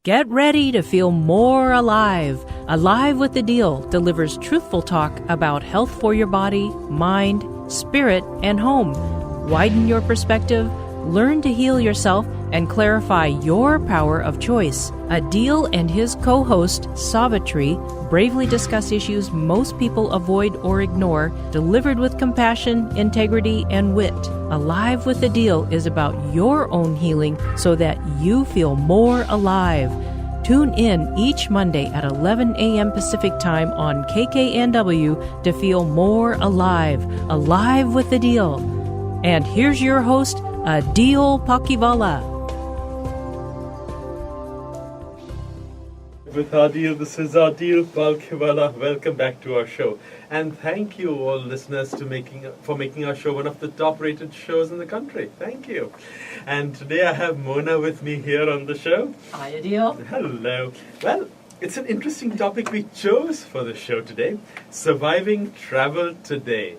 Get ready to feel more alive. Alive with the Deal delivers truthful talk about health for your body, mind, spirit, and home. Widen your perspective, learn to heal yourself, and clarify your power of choice. Aadil and his co-host, Savitri, bravely discuss issues most people avoid or ignore, delivered with compassion, integrity, and wit. Alive with the Deal is about your own healing so that you feel more alive. Tune in each Monday at 11 a.m. Pacific Time on KKNW to feel more alive. Alive with the Deal. And here's your host, Aadil Pakivala. With Aadil, this is Aadil Pakivala. Welcome back to our show. And thank you all listeners for making our show one of the top-rated shows in the country. Thank you. And today I have Mona with me here on the show. Hi, Aadil. Hello. Well, it's an interesting topic we chose for the show today. Surviving travel today.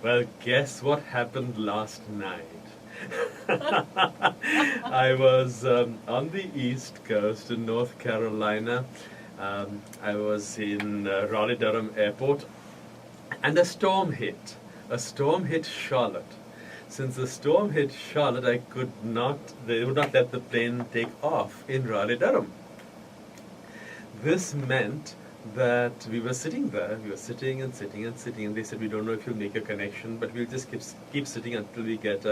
Well, guess what happened last night? I was on the East Coast in North Carolina. I was in Raleigh-Durham Airport, and a storm hit. A storm hit Charlotte. Since the storm hit Charlotte, they would not let the plane take off in Raleigh-Durham. This meant that we were sitting there. We were sitting and sitting and sitting, and they said, "We don't know if you'll make a connection, but we'll just keep sitting until we get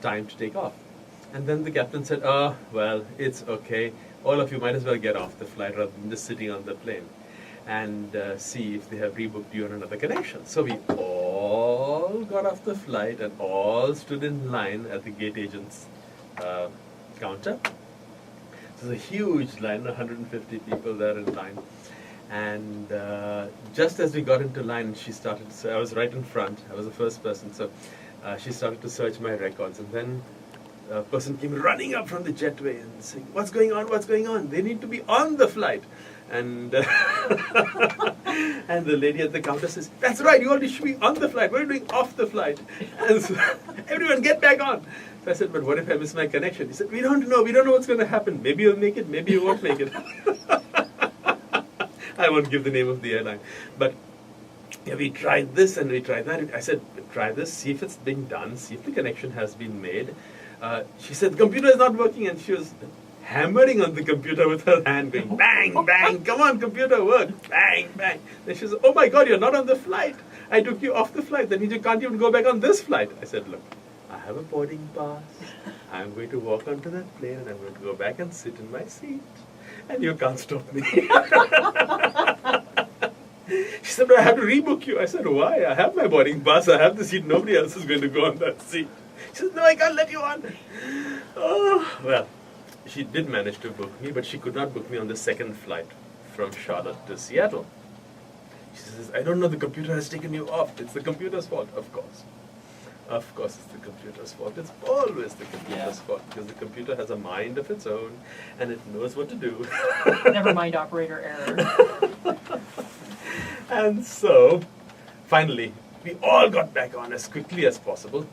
time to take off." And then the captain said, "Oh, well, it's okay. All of you might as well get off the flight rather than just sitting on the plane and see if they have rebooked you on another connection." So we all got off the flight and all stood in line at the gate agent's counter. So there's a huge line, 150 people there in line. And just as we got into line, she started to say, I was right in front, I was the first person, so she started to search my records, and then a person came running up from the jetway and saying, "What's going on? What's going on? They need to be on the flight." And and the lady at the counter says, "That's right, you all should be on the flight. What are you doing off the flight?" And so, "Everyone get back on." So I said, "But what if I miss my connection?" He said, We don't know what's going to happen. Maybe you'll make it, maybe you won't make it." I won't give the name of the airline. But yeah, we tried this and we tried that. I said, "Try this, see if it's being done, see if the connection has been made." She said, "The computer is not working," and she was hammering on the computer with her hand, going bang, bang, "Come on, computer, work, bang, bang." Then she said, "Oh my God, you're not on the flight. I took you off the flight. That means you can't even go back on this flight." I said, "Look, I have a boarding pass. I'm going to walk onto that plane and I'm going to go back and sit in my seat. And you can't stop me." She said, "But I have to rebook you." I said, "Why? I have my boarding pass. I have the seat. Nobody else is going to go on that seat." She said, "No, I can't let you on." Oh, well, she did manage to book me, but she could not book me on the second flight from Charlotte to Seattle. She says, "I don't know, the computer has taken you off. It's the computer's fault." Of course. Of course it's the computer's fault. It's always the computer's fault, because the computer has a mind of its own and it knows what to do. Never mind operator error. And so, finally, we all got back on as quickly as possible.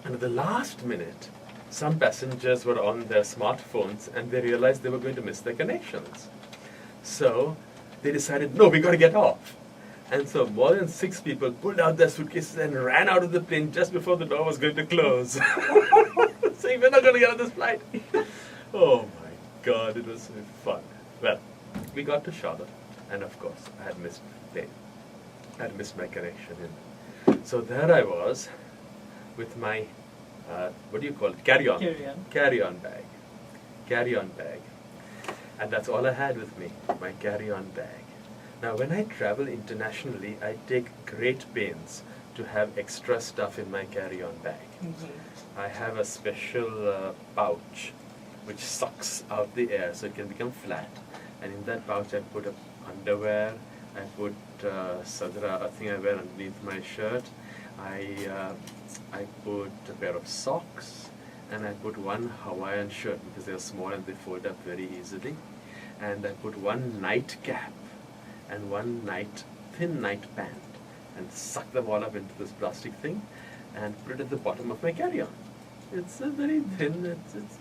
And at the last minute, some passengers were on their smartphones and they realized they were going to miss their connections. So they decided, "No, we got to get off." And so more than 6 people pulled out their suitcases and ran out of the plane just before the door was going to close. Saying, "We're not going to get on this flight." Oh my God, it was so fun. Well, we got to Charlotte, and of course, I had missed my plane. I had missed my connection. So there I was with my, what do you call it? Carry-on. Carry-on bag. Carry-on bag. And that's all I had with me, my carry-on bag. Now, when I travel internationally, I take great pains to have extra stuff in my carry-on bag. Mm-hmm. I have a special pouch which sucks out the air so it can become flat. And in that pouch, I put underwear, I put sadra, a thing I wear underneath my shirt. I put a pair of socks, and I put one Hawaiian shirt because they're small and they fold up very easily. And I put one nightcap and one thin night pant, and suck them all up into this plastic thing and put it at the bottom of my carry-on. It's very thin, it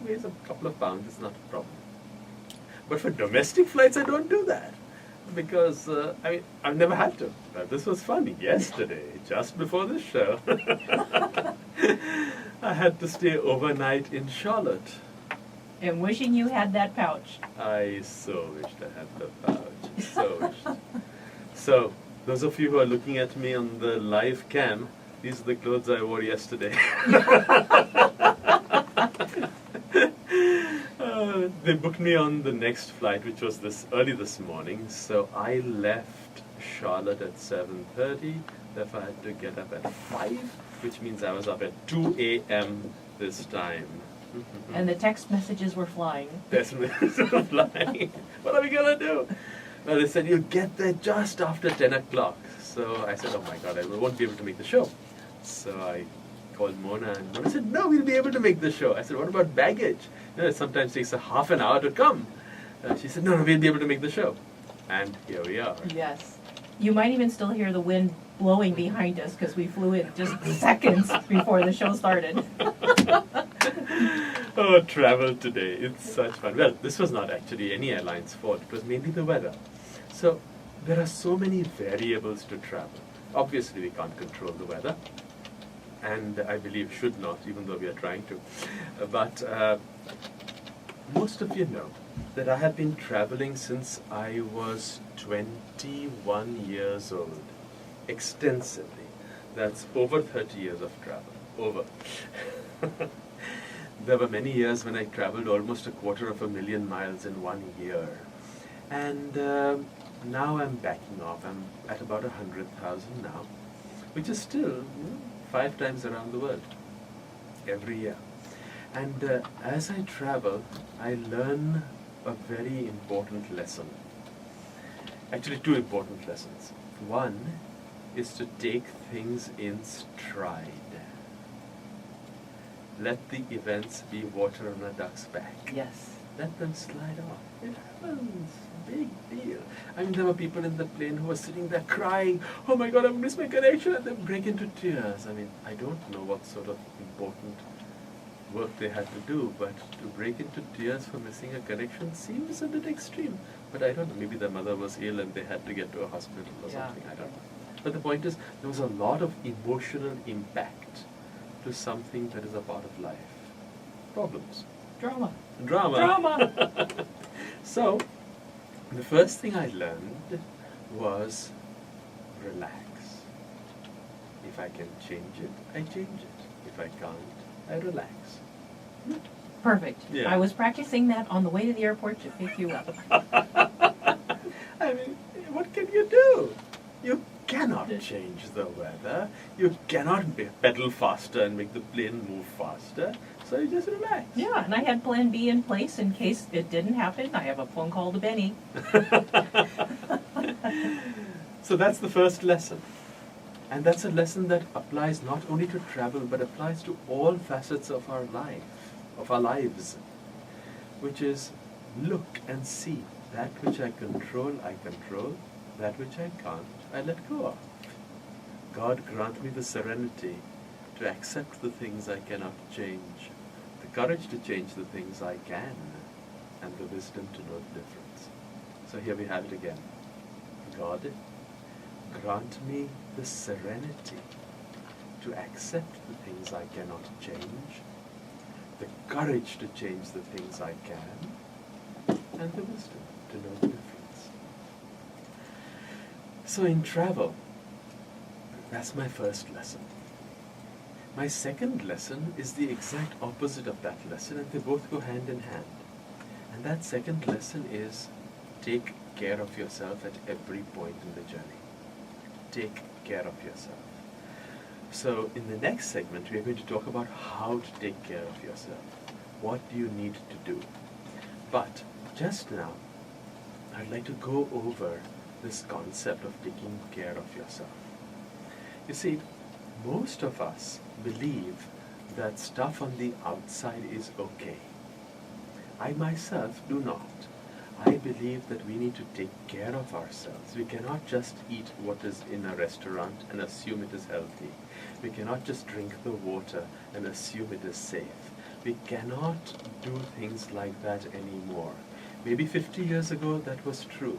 weighs a couple of pounds, it's not a problem. But for domestic flights, I don't do that. Because, I've never had to. But this was funny. Yesterday, just before the show, I had to stay overnight in Charlotte. And wishing you had that pouch. I so wished I had the pouch. So wished. So, those of you who are looking at me on the live cam, these are the clothes I wore yesterday. They booked me on the next flight, which was early this morning. So I left Charlotte at 7:30. Therefore, I had to get up at 5, which means I was up at 2 a.m. this time. And the text messages were flying. Text messages were flying. What are we going to do? Well, they said, you'll get there just after 10 o'clock. So I said, oh my God, I won't be able to make the show. So I called Mona, and Mona said, no, we'll be able to make the show. I said, what about baggage? It sometimes takes a half an hour to come. She said, no, we'll be able to make the show. And here we are. Yes. You might even still hear the wind blowing behind us because we flew in just seconds before the show started. Oh, travel today. It's such fun. Well, this was not actually any airline's fault. It was mainly the weather. So there are so many variables to travel. Obviously, we can't control the weather. And I believe should not, even though we are trying to. But most of you know that I have been traveling since I was 21 years old, extensively. That's over 30 years of travel, over. There were many years when I traveled almost 250,000 miles in 1 year. And now I'm backing off. I'm at about 100,000 now, which is still 5 times around the world every year. And as I travel, I learn a very important lesson. Actually, 2 important lessons. One is to take things in stride. Let the events be water on a duck's back. Yes. Let them slide off. It happens. Big deal. I mean, there were people in the plane who were sitting there crying, oh my God, I missed my connection, and they break into tears. I mean, I don't know what sort of important work they had to do, but to break into tears for missing a connection seems a bit extreme. But I don't know, maybe their mother was ill and they had to get to a hospital or something, I don't know. But the point is, there was a lot of emotional impact to something that is a part of life. Problems. Drama. Drama. So, the first thing I learned was relax. If I can change it, I change it. If I can't, I relax. Perfect. Yeah. I was practicing that on the way to the airport to pick you up. I mean, what can you do? You cannot change the weather. You cannot pedal faster and make the plane move faster. So you just relax. Yeah, and I had plan B in place in case it didn't happen. I have a phone call to Benny. So that's the first lesson. And that's a lesson that applies not only to travel, but applies to all facets of our lives, which is look and see that which I control, that which I can't, I let go of. God grant me the serenity to accept the things I cannot change, the courage to change the things I can, and the wisdom to know the difference. So here we have it again. God, grant me the serenity to accept the things I cannot change, the courage to change the things I can, and the wisdom to know the difference. So in travel, that's my first lesson. My second lesson is the exact opposite of that lesson, and they both go hand in hand. And that second lesson is take care of yourself at every point in the journey. Take care of yourself. So in the next segment, we are going to talk about how to take care of yourself. What do you need to do? But just now, I'd like to go over this concept of taking care of yourself. You see, most of us believe that stuff on the outside is okay. I myself do not. I believe that we need to take care of ourselves. We cannot just eat what is in a restaurant and assume it is healthy. We cannot just drink the water and assume it is safe. We cannot do things like that anymore. Maybe 50 years ago that was true.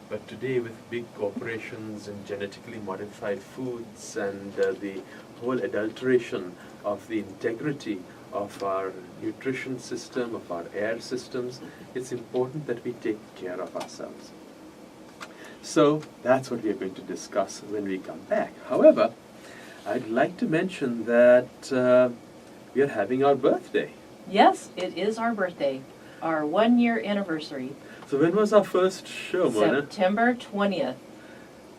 But today, with big corporations and genetically modified foods and the whole adulteration of the integrity of our nutrition system, of our air systems, it's important that we take care of ourselves. So that's what we are going to discuss when we come back. However, I'd like to mention that we are having our birthday. Yes, it is our birthday, our 1-year anniversary. So when was our first show, Mona? September 20th.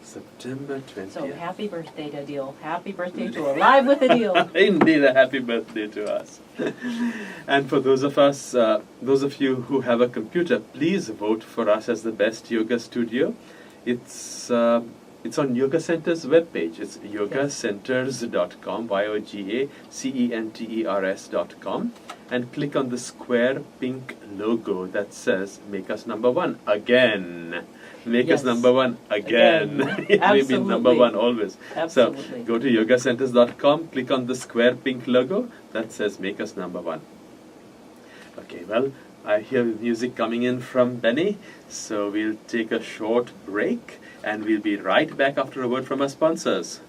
September 20th. So happy birthday to Aadil. Happy birthday to Alive with Aadil. Indeed, a happy birthday to us. And for those of you who have a computer, please vote for us as the best yoga studio. It's on Yoga Center's webpage. It's yogacenters.com, YOGACENTERS.com, and click on the square pink logo that says "Make us number one" again. Make us number one again. It may be number one always. Absolutely. So go to yogacenters.com, click on the square pink logo that says "Make us number one." Okay, well, I hear music coming in from Benny, so we'll take a short break and we'll be right back after a word from our sponsors.